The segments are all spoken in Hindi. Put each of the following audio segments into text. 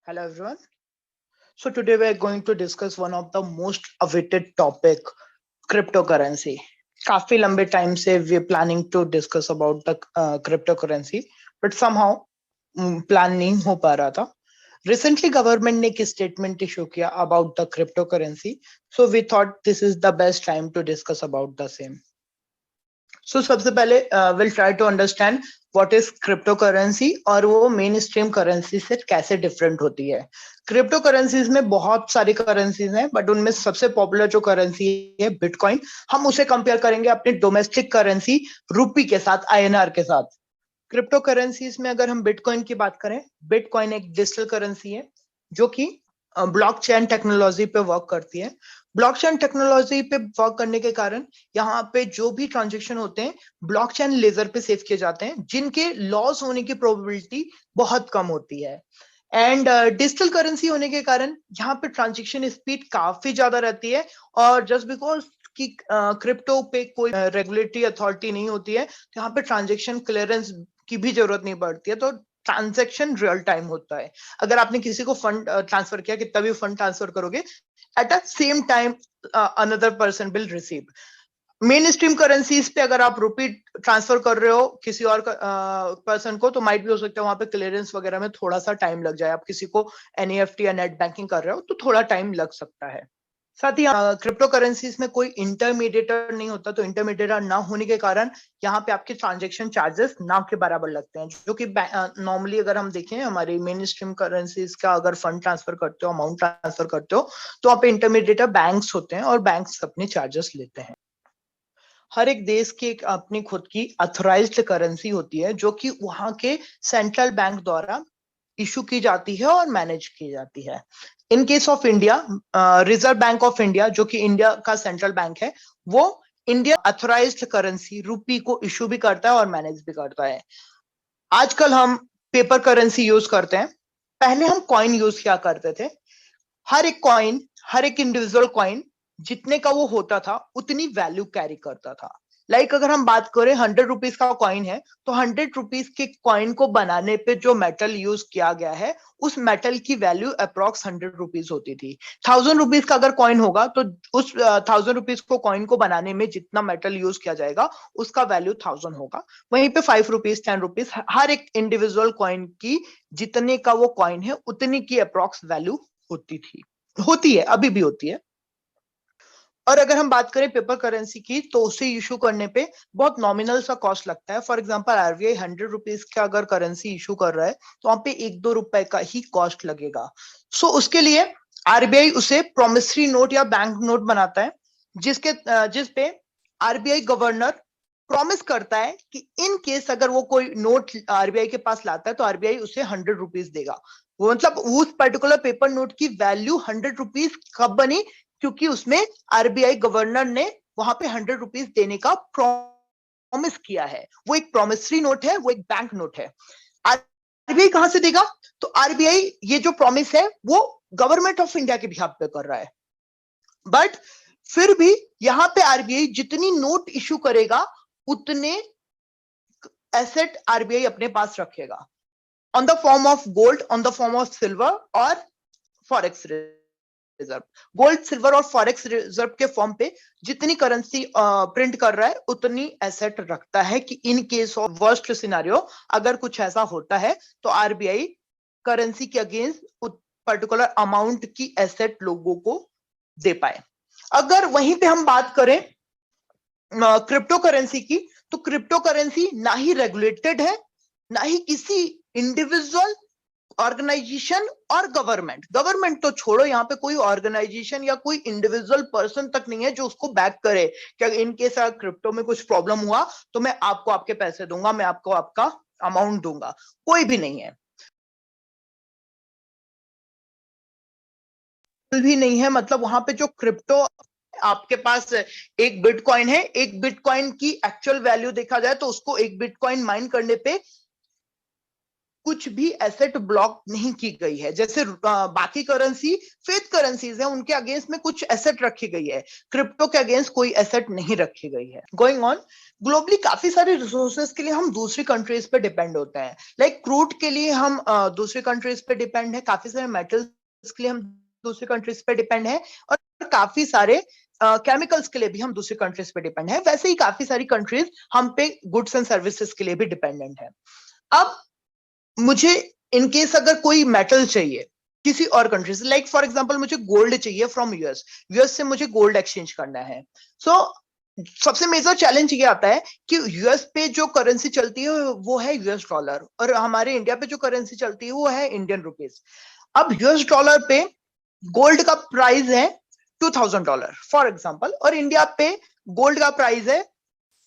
Hello everyone. So today we are going to discuss one of the most awaited topic, cryptocurrency. काफी लंबे टाइम से we are planning to discuss about the cryptocurrency, but somehow plan नहीं हो पा रहा था. Recently government ने एक statement issue किया about the cryptocurrency, so we thought this is the best time to discuss about the same. So सबसे पहले will try to understand what is crypto currency और वो मेन स्ट्रीम करेंसी से कैसे डिफरेंट होती है. क्रिप्टो करेंसीज में बहुत सारी करेंसीज हैं, बट उनमें सबसे पॉपुलर जो करेंसी है बिटकॉइन. हम उसे कंपेयर करेंगे अपनी डोमेस्टिक करेंसी रुपी के साथ, आईएनआर के साथ. क्रिप्टो करेंसीज में अगर हम बिटकॉइन की बात करें, बिटकॉइन एक डिजिटल करेंसी है जो कि ब्लॉकचेन टेक्नोलॉजी पे वर्क करती है. ब्लॉकचेन टेक्नोलॉजी पे वर्क करने के कारण यहाँ पे जो भी ट्रांजेक्शन होते हैं ब्लॉकचेन लेजर पे सेव किए जाते हैं, जिनके लॉस होने की प्रोबेबिलिटी बहुत कम होती है. एंड डिजिटल करेंसी होने के कारण यहाँ पे ट्रांजेक्शन स्पीड काफी ज्यादा रहती है. और जस्ट बिकॉज कि क्रिप्टो पे कोई रेगुलेटरी अथॉरिटी नहीं होती है, तो यहाँ पे ट्रांजेक्शन क्लियरेंस की भी जरूरत नहीं पड़ती है, तो ट्रांजेक्शन रियल टाइम होता है. अगर आपने किसी को फंड ट्रांसफर किया, कितना भी फंड ट्रांसफर करोगे, at a same time another person will receive. Main stream currencies पे अगर आप रुपी ट्रांसफर कर रहे हो किसी और पर्सन को, तो माइट भी हो सकता है वहां पे क्लियरेंस वगैरह में थोड़ा सा टाइम लग जाए. आप किसी को एनईएफटी या नेट बैंकिंग कर रहे हो तो थोड़ा टाइम लग सकता है. साथ ही क्रिप्टो करेंसीज में कोई इंटरमीडिएटर नहीं होता, तो इंटरमीडिएटर ना होने के कारण यहाँ पे आपके ट्रांजेक्शन चार्जेस ना के बराबर लगते हैं, जो कि नॉर्मली अगर हम देखें हमारी मेन स्ट्रीम करेंसीज का अगर फंड ट्रांसफर करते हो, अमाउंट ट्रांसफर करते हो, तो वहाँ पे इंटरमीडिएटर बैंक्स होते हैं और बैंक्स अपने चार्जेस लेते हैं. हर एक देश की एक अपनी खुद की अथोराइज्ड करेंसी होती है, जो कि वहां के सेंट्रल बैंक द्वारा इशू की जाती है और मैनेज की जाती है. In case of India, reserve bank of India, जो कि इंडिया का सेंट्रल बैंक है, वो इंडिया अथोराइज्ड करेंसी रुपी को इशू भी करता है और मैनेज भी करता है. आजकल हम पेपर करेंसी यूज करते हैं, पहले हम कॉइन यूज किया करते थे. हर एक कॉइन, हर एक इंडिविजुअल कॉइन जितने का वो होता था उतनी वैल्यू कैरी करता था. लाइक अगर हम बात करें 100 रुपीज का कॉइन है, तो 100 रुपीज के कॉइन को बनाने पे जो मेटल यूज किया गया है, उस मेटल की वैल्यू अप्रोक्स 100 रुपीज होती थी. 1000 रुपीज का अगर कॉइन होगा, तो उस 1000 रुपीज को कॉइन को बनाने में जितना मेटल यूज किया जाएगा उसका वैल्यू 1000 होगा. वहीं पे 5 रुपीज, 10 रुपीज, हर एक इंडिविजुअल कॉइन की जितने का वो कॉइन है उतनी की अप्रोक्स वैल्यू होती है, अभी भी होती है. और अगर हम बात करें पेपर करेंसी की, तो उसे इशू करने पे बहुत नॉमिनल सा कॉस्ट लगता है. फॉर एग्जांपल आरबीआई 100 रुपीज का अगर करेंसी इशू कर रहा है, तो वहां पे 1-2 रुपए का ही कॉस्ट लगेगा. सो उसके लिए आरबीआई उसे प्रोमिसरी नोट या बैंक नोट बनाता है, जिस पे आरबीआई गवर्नर प्रॉमिस करता है कि इन केस अगर वो कोई नोट आरबीआई के पास लाता है, तो आरबीआई उसे 100 रुपीज देगा. वो मतलब उस पर्टिकुलर पेपर नोट की वैल्यू 100 रुपीज कब बनी, क्योंकि उसमें आरबीआई गवर्नर ने वहां पे 100 रुपीज देने का प्रॉमिस किया है. वो एक प्रोमिसरी नोट है, वो एक बैंक नोट है. आरबीआई कहां से देगा? तो आरबीआई ये जो प्रॉमिस है वो गवर्नमेंट ऑफ इंडिया के बिहाफ पे कर रहा है. बट फिर भी यहाँ पे आरबीआई जितनी नोट इशू करेगा उतने एसेट आरबीआई अपने पास रखेगा, on the form of gold, on the form of silver और फॉरेक्स रिजर्व. गोल्ड, सिल्वर और फॉरेक्स रिजर्व के फॉर्म पे जितनी करेंसी प्रिंट कर रहा है उतनी एसेट रखता है, कि in case of worst scenario अगर कुछ ऐसा होता है, तो आरबीआई करेंसी के अगेंस्ट पर्टिकुलर अमाउंट की एसेट लोगों को दे पाए. अगर वहीं पे हम बात करें क्रिप्टो करेंसी की, तो क्रिप्टो करेंसी ना ही रेगुलेटेड है, ना ही किसी इंडिविजुअल, ऑर्गेनाइजेशन और गवर्नमेंट तो छोड़ो, यहाँ पे कोई ऑर्गेनाइजेशन या कोई इंडिविजुअल पर्सन तक नहीं है जो उसको बैक करे कि इन केस क्रिप्टो में कुछ प्रॉब्लम हुआ तो मैं आपको आपके पैसे दूंगा, मैं आपको आपका अमाउंट दूंगा. कोई भी नहीं है, भी नहीं है. मतलब वहां पे जो क्रिप्टो, आपके पास एक बिटकॉइन है, एक बिटकॉइन की एक्चुअल वैल्यू देखा जाए तो उसको एक बिटकॉइन माइन करने पे कुछ भी एसेट ब्लॉक नहीं की गई है। जैसे बाकी करेंसी फेथ करेंसीज है, उनके अगेंस्ट में कुछ एसेट रखी गई है, क्रिप्टो के अगेंस्ट कोई एसेट नहीं रखी गई है। गोइंग ऑन, ग्लोबली काफी सारे रिसोर्सेज के लिए हम दूसरी कंट्रीज पे डिपेंड होते हैं। लाइक क्रूड के लिए हम दूसरी कंट्रीज पे डिपेंड है, काफी सारे मेटल्स के लिए हम दूसरी कंट्रीज पे डिपेंड है, और काफी सारे केमिकल्स के लिए भी हम दूसरी कंट्रीज पे डिपेंड है। वैसे ही काफी सारी कंट्रीज हम पे गुड्स एंड सर्विसेज के लिए भी डिपेंडेंट है। अब मुझे इनकेस अगर कोई मेटल चाहिए किसी और कंट्री से, लाइक फॉर एग्जांपल मुझे गोल्ड चाहिए फ्रॉम यूएस से मुझे गोल्ड एक्सचेंज करना है। सो सबसे मेजर चैलेंज ये आता है कि यूएस पे जो करेंसी चलती है वो है यूएस डॉलर, और हमारे इंडिया पे जो करेंसी चलती है वो है इंडियन रुपीज। अब यूएस डॉलर पे गोल्ड का प्राइस है $2000 फॉर एग्जाम्पल, और इंडिया पे गोल्ड का प्राइस है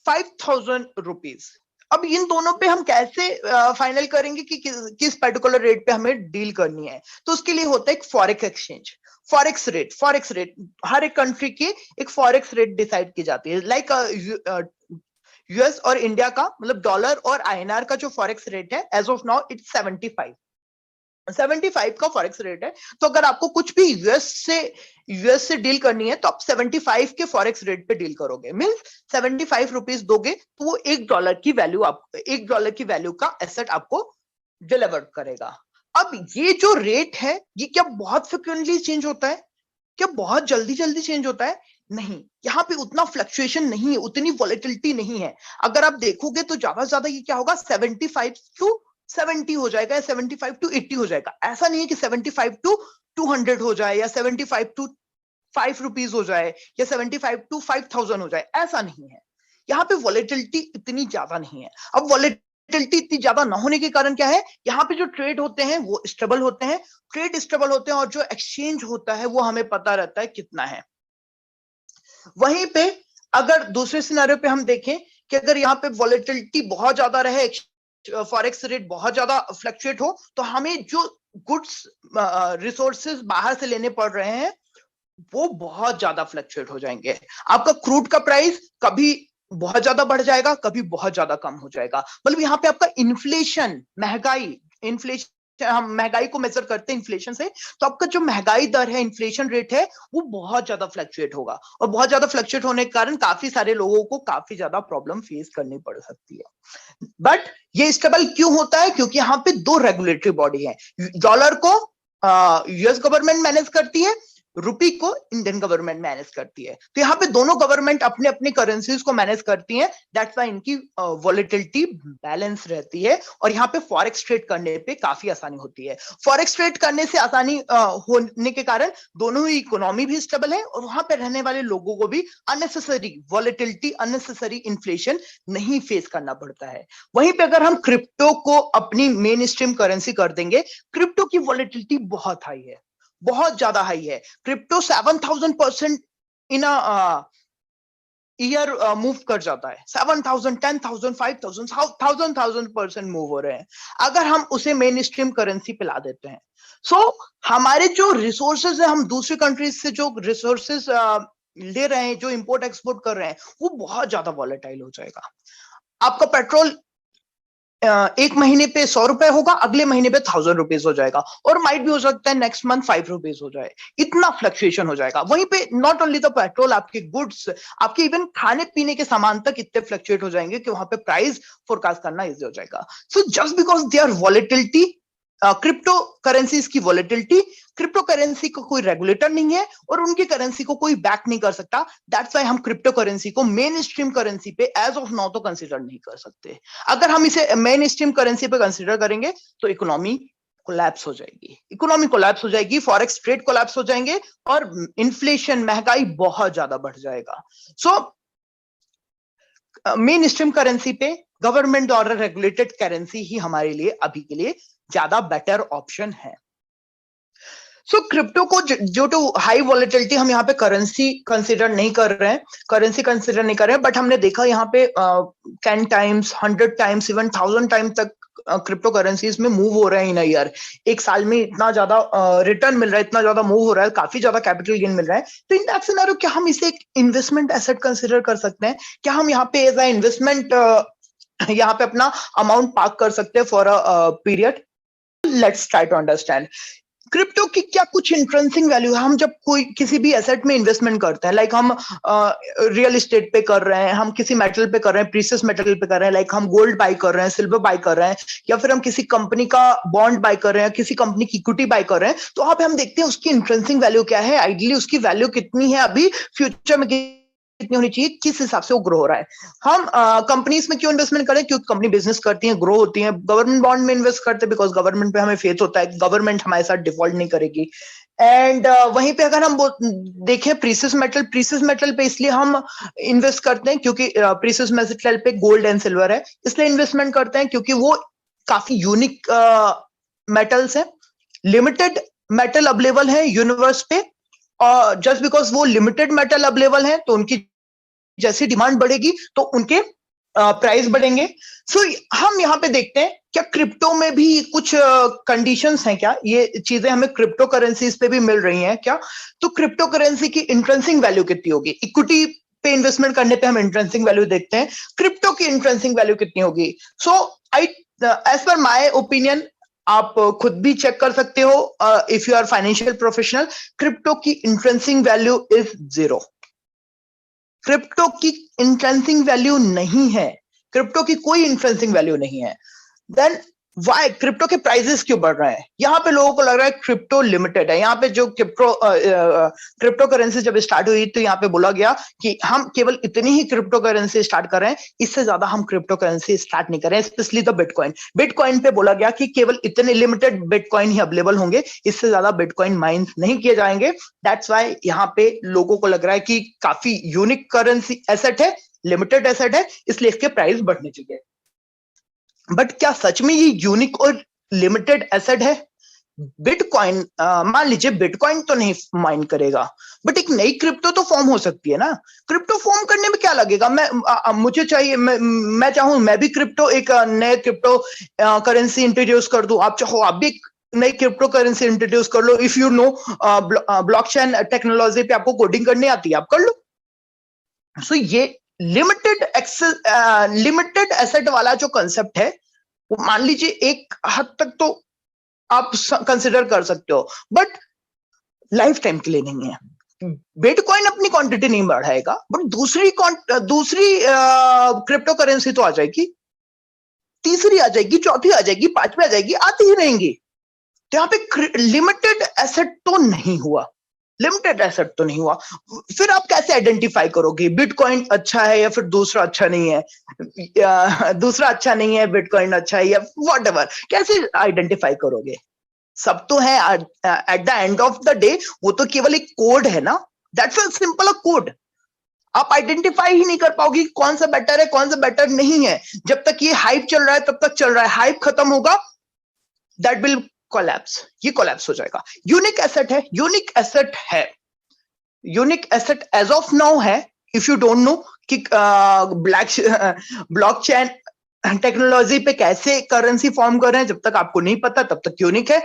₹5000। अब इन दोनों पे हम कैसे फाइनल करेंगे कि किस पर्टिकुलर रेट पे हमें डील करनी है? तो उसके लिए होता है एक फॉरेक्स एक्सचेंज, फॉरेक्स रेट हर एक कंट्री की एक फॉरेक्स रेट डिसाइड की जाती है। लाइक यूएस और इंडिया का, मतलब डॉलर और आईएनआर का जो फॉरेक्स रेट है एज ऑफ नाउ इट्स 75 का फॉरेक्स रेट है। तो अगर आपको कुछ भी यूएस से डील करनी है तो आप 75 के फॉरेक्स रेट पे डील करोगे, मींस 75 रुपीस दोगे तो वो $1 की वैल्यू का एसेट आपको डिलीवर करेगा। अब ये जो रेट है ये क्या बहुत फ्रिक्वेंटली चेंज होता है? क्या बहुत जल्दी चेंज होता है? नहीं, यहाँ पे उतना फ्लक्चुएशन नहीं है, उतनी वॉलेटिलिटी नहीं है। अगर आप देखोगे तो ज्यादा से ज्यादा ये क्या होगा, 75 to 70 हो जाएगा, या 75 to 80 हो जाएगा। ऐसा नहीं है कि 75 to 200 हो जाए, या 75 to ₹5 हो जाए, या 75 to 5000 हो जाए, ऐसा नहीं है। यहाँ पे वॉलेटिलिटी इतनी ज्यादा नहीं है। अब वॉलेटिलिटी इतनी ज्यादा ना होने के कारण क्या है, यहाँ पे जो ट्रेड होते हैं वो स्टेबल होते हैं, और जो एक्सचेंज होता है वो हमें पता रहता है कितना है। वहीं पे अगर दूसरे सिनेरियो पे हम देखें कि अगर यहाँ पे वॉलेटिलिटी बहुत ज्यादा रहे, फॉरेक्स रेट बहुत ज्यादा फ्लक्चुएट हो, तो हमें जो गुड्स रिसोर्सेज बाहर से लेने पड़ रहे हैं वो बहुत ज्यादा फ्लक्चुएट हो जाएंगे। आपका क्रूड का प्राइस कभी बहुत ज्यादा बढ़ जाएगा, कभी बहुत ज्यादा कम हो जाएगा। मतलब यहाँ पे आपका इन्फ्लेशन, इन्फ्लेशन, हम महंगाई को मेजर करते हैं इन्फ्लेशन से, तो आपका जो महंगाई दर है, इन्फ्लेशन रेट है, वो बहुत ज्यादा फ्लक्चुएट होगा, और बहुत ज्यादा फ्लक्चुएट होने के कारण काफी सारे लोगों को काफी ज्यादा प्रॉब्लम फेस करनी पड़ सकती है। बट ये स्टेबल क्यों होता है? क्योंकि यहाँ पे दो रेगुलेटरी बॉडी है। डॉलर को यूएस गवर्नमेंट मैनेज करती है, रुपी को इंडियन गवर्नमेंट मैनेज करती है। तो यहाँ पे दोनों गवर्नमेंट अपने अपने करेंसीज को मैनेज करती हैं, दैट्स व्हाई इनकी वॉलेटिलिटी बैलेंस रहती है, और यहाँ पे फॉरेक्स ट्रेड करने पे काफी आसानी होती है। फॉरेक्स ट्रेड करने से आसानी होने के कारण दोनों ही इकोनॉमी भी स्टेबल है, और वहां पे रहने वाले लोगों को भी अननेसेसरी वॉलेटिलिटी, अननेसेसरी इन्फ्लेशन नहीं फेस करना पड़ता है। वहीं पे अगर हम क्रिप्टो को अपनी मेन स्ट्रीम करेंसी कर देंगे, क्रिप्टो की वॉलेटिलिटी बहुत हाई है, बहुत ज्यादा हाई है। क्रिप्टो 7000% इन ईयर मूव कर जाता है, 7000, 10,000, 5,000, 1000% मूव हो रहे हैं। अगर हम उसे मेन स्ट्रीम करेंसी पे ला देते हैं, सो हमारे जो रिसोर्सेज है, हम दूसरी कंट्रीज से जो रिसोर्सेज ले रहे हैं, जो इंपोर्ट एक्सपोर्ट कर रहे हैं, वो बहुत ज्यादा वॉलेटाइल हो जाएगा। आपका पेट्रोल एक महीने पे ₹100 होगा, अगले महीने पे ₹1000 हो जाएगा, और माइट भी हो सकता है नेक्स्ट मंथ ₹5 हो जाए। इतना फ्लक्चुएशन हो जाएगा। वहीं पे नॉट ओनली द पेट्रोल, आपके गुड्स, आपके इवन खाने पीने के सामान तक इतने फ्लक्चुएट हो जाएंगे कि वहां पे प्राइस फोरकास्ट करना इजी हो जाएगा। So just because they are volatility, crypto currencies की वॉलेटिलिटी, क्रिप्टो करेंसी को कोई रेगुलेटर नहीं है और उनकी करेंसी को कोई बैक नहीं कर सकता। दैट्स व्हाई हम क्रिप्टो करेंसी को मेन स्ट्रीम करेंसी पे एज ऑफ नाउ तो कंसीडर नहीं कर सकते। अगर हम इसे मेन स्ट्रीम करेंसी पे कंसीडर करेंगे तो इकोनॉमी कोलैप्स हो जाएगी, फॉरेक्स ट्रेड कोलैप्स हो जाएंगे, और इन्फ्लेशन, महंगाई बहुत ज्यादा बढ़ जाएगा। सो मेन स्ट्रीम करेंसी पे गवर्नमेंट द्वारा रेगुलेटेड करेंसी ही हमारे लिए अभी के लिए ज्यादा बेटर ऑप्शन है। सो क्रिप्टो को जो टू हाई वॉलेटिलिटी, हम यहाँ पे करेंसी कंसिडर नहीं कर रहे हैं, बट हमने देखा यहाँ पे 10 टाइम्स, 100 टाइम्स, इवन 1000 टाइम तक क्रिप्टो करेंसीज में मूव हो रहे हैं इन ईयर। एक साल में इतना ज्यादा रिटर्न मिल रहा है, इतना ज्यादा मूव हो रहा है, काफी ज्यादा कैपिटल गेन मिल रहा है। तो इन दैट सिनेरियो क्या हम इसे एक इन्वेस्टमेंट एसेट कंसिडर कर सकते हैं? क्या हम यहाँ पे एज अ इन्वेस्टमेंट यहाँ पे अपना अमाउंट पार्क कर सकते हैं for a period? Let's try to understand crypto की क्या कुछ इंट्रेंसिक वैल्यू है। हम जब कोई किसी भी एसेट में इन्वेस्टमेंट करते हैं, लाइक हम रियल एस्टेट पे कर रहे हैं, हम किसी मेटल पे कर रहे हैं, प्रीशियस मेटल पे कर रहे हैं, लाइक हम गोल्ड बाय कर रहे हैं, सिल्वर बाय कर रहे हैं, या फिर हम किसी कंपनी का बॉन्ड बाय कर रहे हैं, किसी कंपनी की इक्विटी बाय कर रहे हैं, तो वहां पे हम देखते हैं उसकी इंट्रेंसिक वैल्यू क्या है, आइडियली उसकी वैल्यू कितनी है, अभी फ्यूचर में कितनी होनी चाहिए, किस हिसाब से वो ग्रो हो रहा है। हम कंपनीज में क्यों इन्वेस्टमेंट करें? क्योंकि कंपनी बिजनेस करती है, ग्रो होती है। गवर्नमेंट बॉन्ड में इन्वेस्ट करते हैं बिकॉज गवर्नमेंट पे हमें फेथ होता है, गवर्नमेंट हमारे साथ डिफॉल्ट नहीं करेगी। एंड वहीं पे अगर हम देखें प्रीसियस मेटल पे इसलिए हम इन्वेस्ट करते हैं क्योंकि प्रीसियस मेटल पे गोल्ड एंड सिल्वर है, इसलिए इन्वेस्टमेंट करते हैं क्योंकि वो काफी यूनिक मेटल्स है, लिमिटेड मेटल अवेलेबल है यूनिवर्स पे, और जस्ट बिकॉज वो लिमिटेड मेटल अवेलेबल है तो उनकी जैसी डिमांड बढ़ेगी तो उनके प्राइस बढ़ेंगे। सो हम यहाँ पे देखते हैं क्या क्रिप्टो में भी कुछ कंडीशंस हैं क्या, ये चीजें हमें क्रिप्टो करेंसीज पे भी मिल रही हैं क्या? तो क्रिप्टो करेंसी की इंट्रेंसिक वैल्यू कितनी होगी? इक्विटी पे इन्वेस्टमेंट करने पे हम इंट्रेंसिक वैल्यू देखते हैं, क्रिप्टो की इंट्रेंसिक वैल्यू कितनी होगी? So I as per my opinion, आप खुद भी चेक कर सकते हो if you are financial professional, crypto की इंट्रेंसिक वैल्यू इज 0। क्रिप्टो की इंट्रेंसिक वैल्यू नहीं है, क्रिप्टो की कोई इंट्रेंसिक वैल्यू नहीं है। देन वाई क्रिप्टो के प्राइसेस क्यों बढ़ रहे हैं? यहाँ पे लोगों को लग रहा है क्रिप्टो लिमिटेड है। यहाँ पे जो क्रिप्टो करेंसी जब स्टार्ट हुई तो यहाँ पे बोला गया कि हम केवल इतनी ही क्रिप्टो करेंसी स्टार्ट कर रहे हैं, इससे ज्यादा हम क्रिप्टो करेंसी स्टार्ट नहीं कर रहे हैं, स्पेशली द बिटकॉइन पे बोला गया कि केवल इतने लिमिटेड बिटकॉइन ही अवेलेबल होंगे, इससे ज्यादा बिटकॉइन माइंस नहीं किए जाएंगे। दैट्स वाई यहाँ पे लोगों को लग रहा है कि काफी यूनिक करेंसी एसेट है, लिमिटेड एसेट है, इसलिए इसके प्राइस बढ़ने चाहिए। बट क्या सच में ये यूनिक और लिमिटेड एसेट है? बिटकॉइन मान लीजिए बिटकॉइन तो नहीं माइन करेगा, बट एक नई क्रिप्टो तो फॉर्म हो सकती है ना। क्रिप्टो फॉर्म करने में क्या लगेगा? मुझे चाहिए, मैं चाहूं मैं भी क्रिप्टो, एक नए क्रिप्टो करेंसी इंट्रोड्यूस कर दूं, आप चाहो आप भी नई क्रिप्टो करेंसी इंट्रोड्यूस कर लो। If you know blockchain technology पे आपको कोडिंग करनी आती है, आप कर लो। सो ये लिमिटेड एसेट वाला जो कंसेप्ट है, वो मान लीजिए एक हद तक तो आप कंसिडर कर सकते हो, बट लाइफ टाइम के लिए नहीं है। बिटकॉइन अपनी क्वांटिटी नहीं बढ़ाएगा, बट दूसरी क्रिप्टो करेंसी तो आ जाएगी, तीसरी आ जाएगी, चौथी आ जाएगी, पांचवी आ जाएगी, आती ही रहेंगी। तो यहाँ पे लिमिटेड एसेट तो नहीं हुआ, लिमिटेड एसेट तो नहीं हुआ। फिर आप कैसे आइडेंटिफाई करोगे बिटकॉइन अच्छा है या फिर दूसरा अच्छा नहीं है, दूसरा अच्छा नहीं है, बिटकॉइन अच्छा है, या व्हाटएवर, कैसे आइडेंटिफाई करोगे? सब तो है at the end of the day, वो तो केवल एक कोड है ना, that's a simple a code. आप आइडेंटिफाई ही नहीं कर पाओगे कौन सा बेटर है, कौन सा बेटर नहीं है। जब तक ये हाइप चल रहा है तब तक चल रहा है, हाइप खत्म होगा, दैट विल कोलैप्स, ये कोलैप्स हो जाएगा। यूनिक एसेट है, यूनिक एसेट है, unique asset as of now है। इफ यू डोंट नो कि ब्लॉकचेन टेक्नोलॉजी पे कैसे करेंसी फॉर्म कर रहे हैं, जब तक आपको नहीं पता तब तक यूनिक है।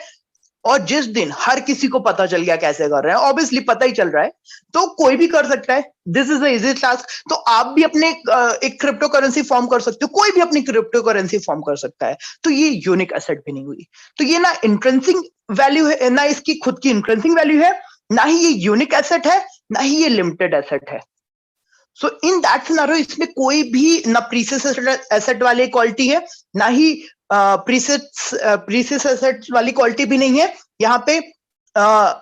और जिस दिन हर किसी को पता चल गया कैसे कर रहे हैं, ऑब्वियसली पता ही चल रहा है, तो कोई भी कर सकता है। This is the easy task. तो आप भी अपने एक क्रिप्टो करेंसी फॉर्म कर सकते हो, कोई भी अपनी क्रिप्टो करेंसी फॉर्म कर सकता है। तो ये यूनिक एसेट भी नहीं हुई। तो ये ना इंट्रेंसिक वैल्यू है, ना इसकी खुद की इंट्रेंसिक वैल्यू है, ना ही ये यूनिक एसेट है, ना ही ये लिमिटेड एसेट है। सो इन दैट सिनेरियो इसमें कोई भी ना प्रीसियस एसेट वाली क्वालिटी है, ना ही प्रीसियस एसेट वाली क्वालिटी भी नहीं है, यहाँ पे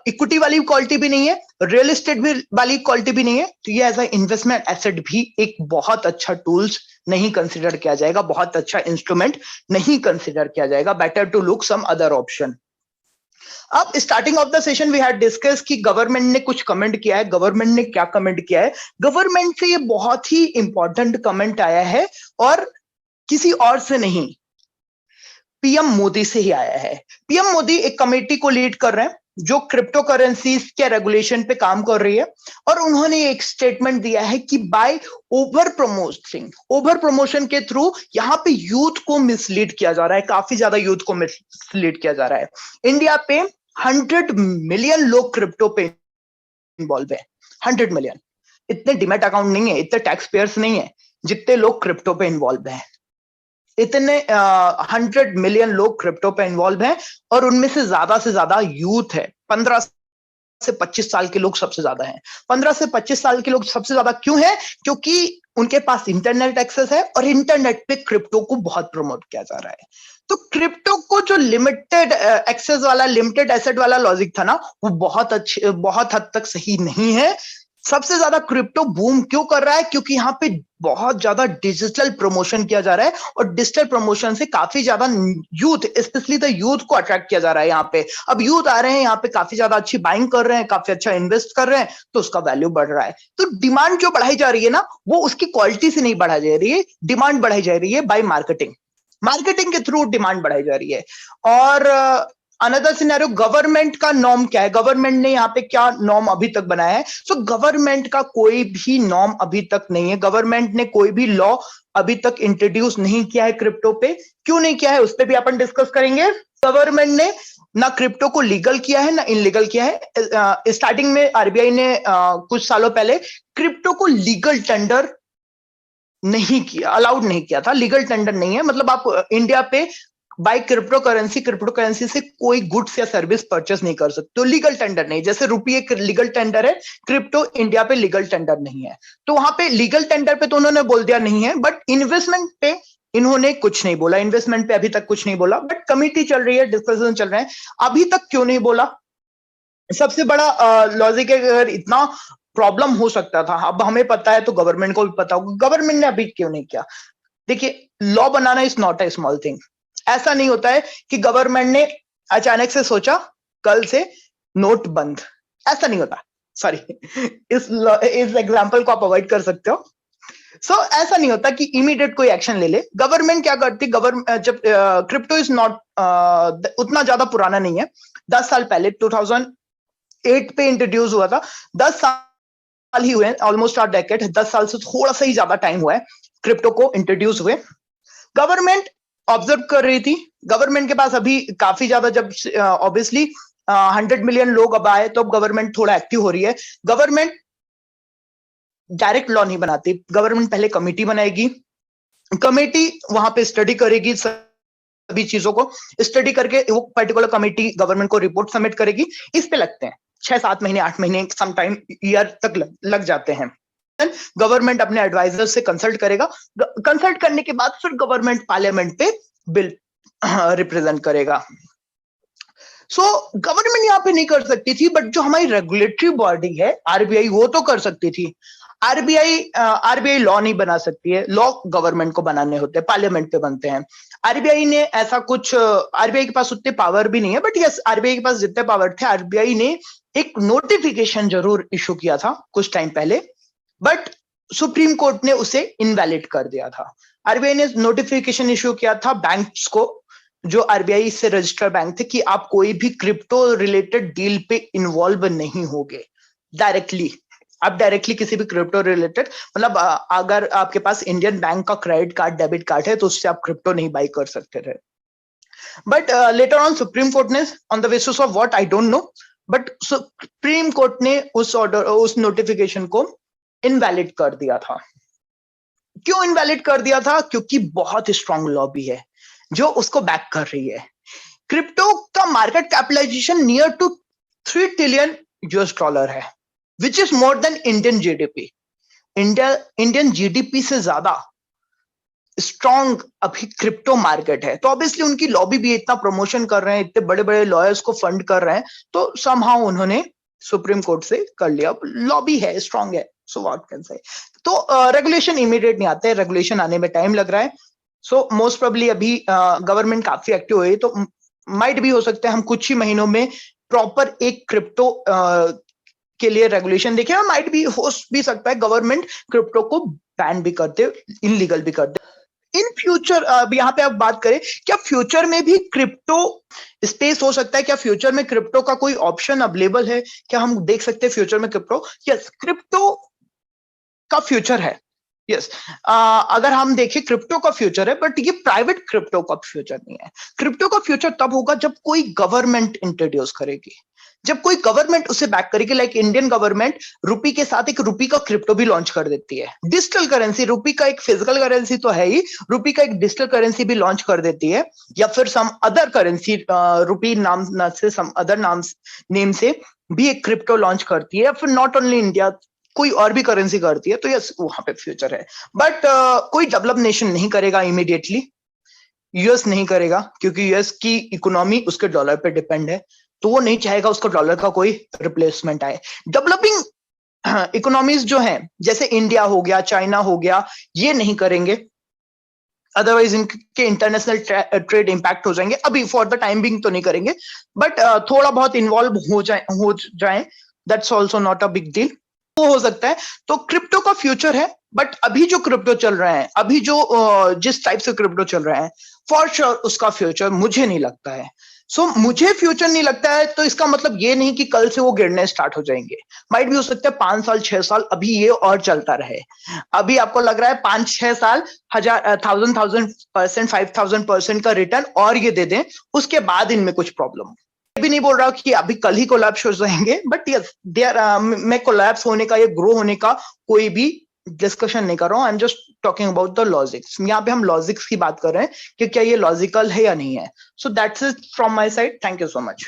इक्विटी वाली क्वालिटी भी नहीं है, रियल एस्टेट भी वाली क्वालिटी भी नहीं है। तो ये एज अ इन्वेस्टमेंट एसेट भी एक बहुत अच्छा टूल्स नहीं कंसिडर किया जाएगा, बहुत अच्छा इंस्ट्रूमेंट नहीं कंसिडर किया जाएगा। Better to look some other option. अब starting of the session we had discuss कि गवर्नमेंट ने कुछ कमेंट किया है। गवर्नमेंट ने क्या कमेंट किया है? गवर्नमेंट से ये बहुत ही इंपॉर्टेंट कमेंट आया है, और किसी और से नहीं, पीएम मोदी से ही आया है। पीएम मोदी एक कमेटी को लीड कर रहे हैं जो क्रिप्टो करेंसीज के रेगुलेशन पे काम कर रही है, और उन्होंने एक स्टेटमेंट दिया है कि बाय ओवर प्रमोशन के थ्रू यहाँ पे यूथ को मिसलीड किया जा रहा है, काफी ज्यादा यूथ को मिसलीड किया जा रहा है। इंडिया पे 100 मिलियन लोग क्रिप्टो पे इन्वॉल्व है, 100 मिलियन। इतने डिमेट अकाउंट नहीं है, इतने टैक्स पेयर्स नहीं है जितने लोग क्रिप्टो पे इन्वॉल्व है। इतने 100 मिलियन लोग क्रिप्टो पे इन्वॉल्व हैं और उनमें से ज्यादा यूथ है। 15 से 25 साल के लोग सबसे ज्यादा हैं। 15 से 25 साल के लोग सबसे ज्यादा क्यों हैं? क्योंकि उनके पास इंटरनेट एक्सेस है और इंटरनेट पे क्रिप्टो को बहुत प्रमोट किया जा रहा है। तो क्रिप्टो को जो लिमिटेड एक्सेस वाला, लिमिटेड एसेट वाला लॉजिक था ना, वो बहुत हद तक सही नहीं है। सबसे ज्यादा क्रिप्टो बूम क्यों कर रहा है? क्योंकि यहाँ पे बहुत ज्यादा डिजिटल प्रमोशन किया जा रहा है और डिजिटल प्रमोशन से काफी ज्यादा यूथ, स्पेशली द यूथ को अट्रैक्ट किया जा रहा है। यहाँ पे अब यूथ आ रहे हैं, यहाँ पे काफी ज्यादा अच्छी बाइंग कर रहे हैं, काफी अच्छा इन्वेस्ट कर रहे हैं, तो उसका वैल्यू बढ़ रहा है। तो डिमांड जो बढ़ाई जा रही है ना, वो उसकी क्वालिटी से नहीं बढ़ाई जा रही है, डिमांड बढ़ाई जा रही है बाय मार्केटिंग। मार्केटिंग के थ्रू डिमांड बढ़ाई जा रही है। और अनदर सिनेरियो, गवर्नमेंट का नॉर्म क्या है? गवर्नमेंट ने यहाँ पे क्या नॉर्म अभी तक बनाया है? सो गवर्नमेंट का कोई भी नॉर्म अभी तक नहीं है। गवर्नमेंट ने कोई भी लॉ अभी तक इंट्रोड्यूस नहीं किया है क्रिप्टो पे। क्यों नहीं किया है, उस पर भी अपन डिस्कस करेंगे। गवर्नमेंट ने ना क्रिप्टो को लीगल किया है ना इनलीगल किया है। स्टार्टिंग में आरबीआई ने कुछ सालों पहले क्रिप्टो को लीगल टेंडर नहीं किया, अलाउड नहीं किया था। लीगल टेंडर नहीं है, मतलब आप इंडिया पे बाय क्रिप्टो करेंसी से कोई गुड्स या सर्विस परचेस नहीं कर सकते। तो लीगल टेंडर नहीं, जैसे रुपये एक लीगल टेंडर है, क्रिप्टो इंडिया पे लीगल टेंडर नहीं है। तो वहां पे लीगल टेंडर पे तो उन्होंने बोल दिया नहीं है, बट इन्वेस्टमेंट पे इन्होंने कुछ नहीं बोला। इन्वेस्टमेंट पे अभी तक कुछ नहीं बोला, बट कमिटी चल रही है, डिस्कशन चल रहे हैं। अभी तक क्यों नहीं बोला? सबसे बड़ा लॉजिक है, अगर इतना प्रॉब्लम हो सकता था, अब हमें पता है तो गवर्नमेंट को भी पता होगा, गवर्नमेंट ने अभी क्यों नहीं किया? देखिए, law banana is not a small thing. ऐसा नहीं होता है कि गवर्नमेंट ने अचानक से सोचा कल से नोट बंद, ऐसा नहीं होता। सॉरी, इस एग्जांपल को आप अवॉइड कर सकते हो। ऐसा नहीं होता कि इमीडिएट कोई एक्शन ले ले। गवर्नमेंट क्या करती, गवर्नमेंट जब क्रिप्टो इज नॉट उतना ज्यादा पुराना नहीं है, 10 साल पहले 2008 पे इंट्रोड्यूस हुआ था। 10 साल ही हुए, ऑलमोस्ट 8 डेकेड, 10 साल से थोड़ा सा ही ज्यादा टाइम हुआ है क्रिप्टो को इंट्रोड्यूस हुए। गवर्नमेंट ऑब्जर्व कर रही थी। गवर्नमेंट के पास अभी काफी ज्यादा, जब ऑब्वियसली 100 मिलियन लोग अब आए तो अब गवर्नमेंट थोड़ा एक्टिव हो रही है। गवर्नमेंट डायरेक्ट लॉ नहीं बनाती, गवर्नमेंट पहले कमेटी बनाएगी। कमेटी वहां पे स्टडी करेगी, सभी चीजों को स्टडी करके वो पर्टिकुलर कमेटी गवर्नमेंट को रिपोर्ट सबमिट करेगी। इस पे लगते हैं 6-7 महीने, 8 महीने, सम टाइम ईयर तक लग जाते हैं। गवर्नमेंट अपने एडवाइजर से कंसल्ट करेगा। कंसल्ट करने के बाद फिर गवर्नमेंट पार्लियामेंट पे बिल रिप्रेजेंट करेगा। गवर्नमेंट यहाँ पे नहीं कर सकती थी, बट जो हमारी रेगुलेटरी बॉडी है आरबीआई, वो तो कर सकती थी। आरबीआई लॉ नहीं बना सकती है, लॉ गवर्नमेंट को बनाने होते हैं, पार्लियामेंट पे बनते हैं। आरबीआई ने ऐसा कुछ, आरबीआई के पास उतने पावर भी नहीं है, बट यस, आरबीआई के पास जितने पावर थे, आरबीआई ने एक नोटिफिकेशन जरूर इशू किया था कुछ टाइम पहले, बट सुप्रीम कोर्ट ने उसे इनवैलिड कर दिया था। आरबीआई ने नोटिफिकेशन इशू किया था बैंक्स को, जो आरबीआई से रजिस्टर्ड बैंक थे, कि आप कोई भी क्रिप्टो रिलेटेड डील पे इन्वॉल्व नहीं होगे डायरेक्टली। आप डायरेक्टली किसी भी क्रिप्टो रिलेटेड, मतलब अगर आपके पास इंडियन बैंक का क्रेडिट कार्ड, डेबिट कार्ड है, तो उससे आप क्रिप्टो नहीं बाई कर सकते थे। But later on supreme court ने, on the basis of what I don't know, but supreme court ने उस ऑर्डर, उस नोटिफिकेशन को इनवैलिड कर दिया था। क्यों इनवैलिड कर दिया था? क्योंकि बहुत स्ट्रांग लॉबी है जो उसको बैक कर रही है। क्रिप्टो का market capitalisation near to 3 trillion US dollar है, which is more than Indian GDP. Indian GDP से ज्यादा स्ट्रॉन्ग अभी क्रिप्टो मार्केट है। तो ऑब्वियसली उनकी लॉबी भी इतना प्रमोशन कर रहे हैं, इतने बड़े बड़े लॉयर्स को फंड कर रहे हैं, तो समहाउ उन्होंने सुप्रीम कोर्ट से कर लिया। लॉबी है, स्ट्रॉन्ग है, सो व्हाट कैन से। तो रेगुलेशन इमीडिएट नहीं आते, रेगुलेशन आने में टाइम लग रहा है। सो मोस्ट प्रोबेबली अभी गवर्नमेंट काफी एक्टिव हुई, तो माइट भी हो सकता है हम कुछ ही महीनों में प्रॉपर एक क्रिप्टो के लिए रेगुलेशन देखें, और माइट भी हो भी सकता है गवर्नमेंट क्रिप्टो को बैन भी कर दे, इनलीगल भी कर दे इन फ्यूचर। यहाँ पे आप बात करें, क्या फ्यूचर में भी क्रिप्टो स्पेस हो सकता है? क्या फ्यूचर में क्रिप्टो का कोई ऑप्शन अवेलेबल है? क्या हम देख सकते हैं फ्यूचर में क्रिप्टो? यस, क्रिप्टो का फ्यूचर है। यस अगर हम देखें क्रिप्टो का फ्यूचर है, बट ये प्राइवेट क्रिप्टो का फ्यूचर नहीं है। क्रिप्टो का फ्यूचर तब होगा जब कोई गवर्नमेंट इंट्रोड्यूस करेगी, जब कोई गवर्नमेंट उसे बैक करेगी। लाइक इंडियन गवर्नमेंट रुपी के साथ एक रुपी का क्रिप्टो भी लॉन्च कर देती है, डिजिटल करेंसी। रुपी का एक फिजिकल करेंसी तो है ही, रुपी का एक डिजिटल करेंसी भी लॉन्च कर देती है, या फिर सम अदर करेंसी रुपी नाम से सम अदर नाम नेम से भी एक क्रिप्टो लॉन्च करती है, या फिर नॉट ओनली इंडिया कोई और भी करेंसी करती है। तो यस वहां पे फ्यूचर है, बट कोई डेवलप नेशन नहीं करेगा इमीडिएटली। यूएस नहीं करेगा, क्योंकि यूएस की इकोनॉमी उसके डॉलर पे डिपेंड है, तो वो नहीं चाहेगा उसको डॉलर का कोई रिप्लेसमेंट आए। डेवलपिंग इकोनॉमीज जो हैं, जैसे इंडिया हो गया, चाइना हो गया, ये नहीं करेंगे, अदरवाइज इनके इंटरनेशनल ट्रेड इंपैक्ट हो जाएंगे। अभी फॉर द टाइम बिंग तो नहीं करेंगे, बट थोड़ा बहुत इन्वॉल्व हो जाए, that's also not a big deal, वो हो सकता है। तो क्रिप्टो का फ्यूचर है, बट अभी जो क्रिप्टो चल रहा है, अभी जो जिस टाइप से क्रिप्टो चल रहा है, फॉर श्योर उसका फ्यूचर मुझे नहीं लगता है। सो मुझे फ्यूचर नहीं लगता है, तो इसका मतलब ये नहीं कि कल से वो गिरने स्टार्ट हो जाएंगे। माइट भी हो सकता है 5 साल 6 साल अभी ये और चलता रहे। अभी आपको लग रहा है 5-6 साल 1000% 5000% का रिटर्न और ये दे दें, उसके बाद इनमें कुछ प्रॉब्लम। भी नहीं बोल रहा कि अभी कल ही कोलैप्स हो जाएंगे, बट यस दे आर, मैं कोलैप्स होने का या ग्रो होने का कोई भी डिस्कशन नहीं कर रहा हूँ। I am just talking about the logics. यहाँ पे हम लॉजिक्स की बात कर रहे हैं कि क्या ये लॉजिकल है या नहीं है। So that's it from my side. Thank you so much.